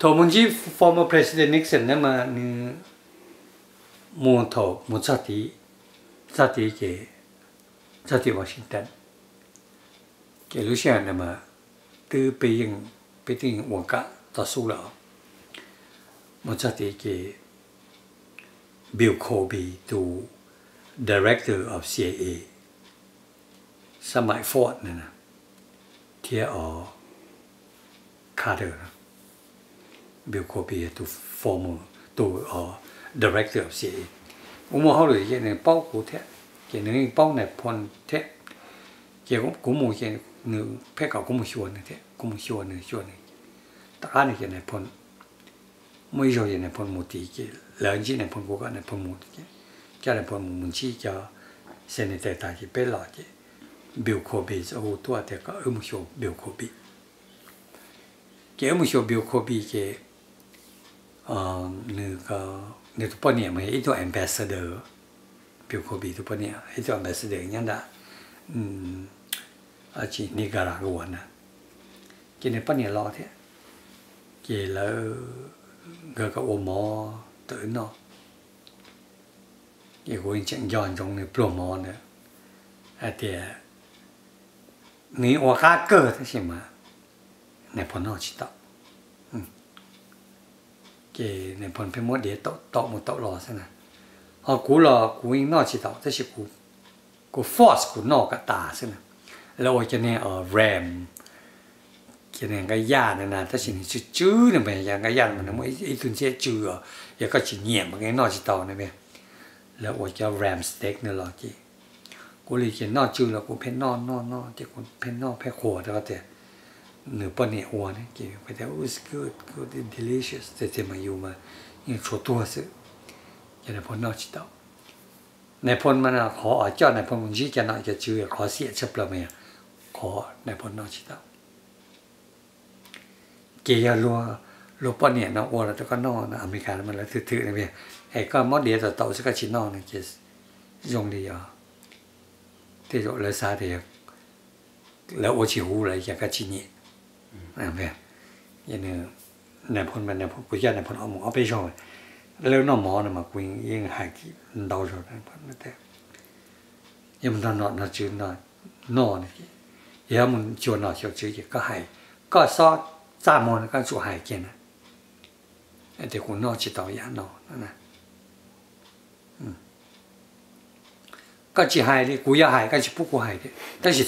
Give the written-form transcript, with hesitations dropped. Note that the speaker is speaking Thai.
토문지 former president Nixon nama ni mu sati Washington ke lu sia nama tuไปถึงวงการต่อสู้แล้วmu sati ke Bill Cosby to director of CIA สมัยฟอร์ดนั่นนะเทียCarter Bill Cosby to former to director of CIA ผมมองเขาเลยแค่เนี่ยเป้ากูแท้แค่เนี่ยเป้าในพลแท้แค่กูมองแค่หนึ่งแพ้เก่ากูมองชวนเนี่ยแท้กูมองชวนเนี่ยแต่อันนี้แค่ในพลไม่ใช่แค่ในพลมุตีแค่หลังจากในพลกูก็ในพลมุตีแค่ในพลมุนชีแค่เซนเตอร์ตาแค่เป็นหลักแค่ Bill Cosby จะเอาตัวแต่ก็มองชวน Bill Cosbyแค่มองชวน Bill Cosbyแค่เนี่ยทุกคนเนี่ยมันไอ้ตัว ambassador Bill Cosby ทุกคนเนี่ยไอ้ตัว ambassador อย่างนั้นอาชีพนิการากวนนะแค่เนี่ยปนเนี่ยรอเถอะแค่แล้วก็โอมอตื่นเนาะแค่กูยังย้อนตรงเนี่ยโปรโมทเนี่ยแต่นี่ว่าการเกิดใช่ไหมในพนอชิตะเกในพนเป็นโมเดลโตหมดโตรอใช่ไหมกูรอกูยังนอชิตะแต่สิกูฟอร์สกูนอกกตาใช่ไหมแล้วโอ้ยจะเนี่ยแรมจะเนี่ยก็ยาเนี่ยนะแต่สินี่จื้อเนี่ยมันยังก็ยามันนะมันไอ้ตุนเสียจื้อยังก็จีเงียบมันไงนอชิตะเนี่ยแล้วโอ้ยจะแรมสเต็กเนี่ยหรอจีกูเลยเขียนนอจื้อแล้วกูเพ่นนอที่กูเพ่นนอแพ้ขวดแล้วแต่เนื้อปนเนี่ยอ้วนเนี่ยกินไปแต่ it's good delicious แต่มาอยู่มายังชั่วตัวสิจะในพลนอชิตาในพลมันขอเจ้าในพลมึงชี้จะน่าจะชื่อขอเสียชับละเมียขอในพลนอชิตาเกี่ยรัวปนเนี่ยนะอ้วนแล้วก็นอนะอเมริกามันแล้วถือๆนะเมียไอ้ก็มอดเดียต่อโตสักชิ้นนอเนี่ยจะยงดีอ่ะที่จะเลยซาเดียแล้วโอชิฮูอะไรอย่างก็ชิ้นนี้นะเพื่อนยันเนี่ยในพลมันในพลกูจะในพลเอาหมอไปช่วยแล้วน้องหมอเนี่ยมาคุยยังหายกี่ดาวจอดในพลนั่นแต่ยังมันนอนจืดนอนนี่ยังมันจวนนอนเฉียวจืดก็หายก็ซอสามวันก็สู้หายกินนะแต่คุณนอนจิตต่อยานอนนั่นนะก็จีหายดิกูอยากหายก็จีปุ๊กกูหายดิแต่สิ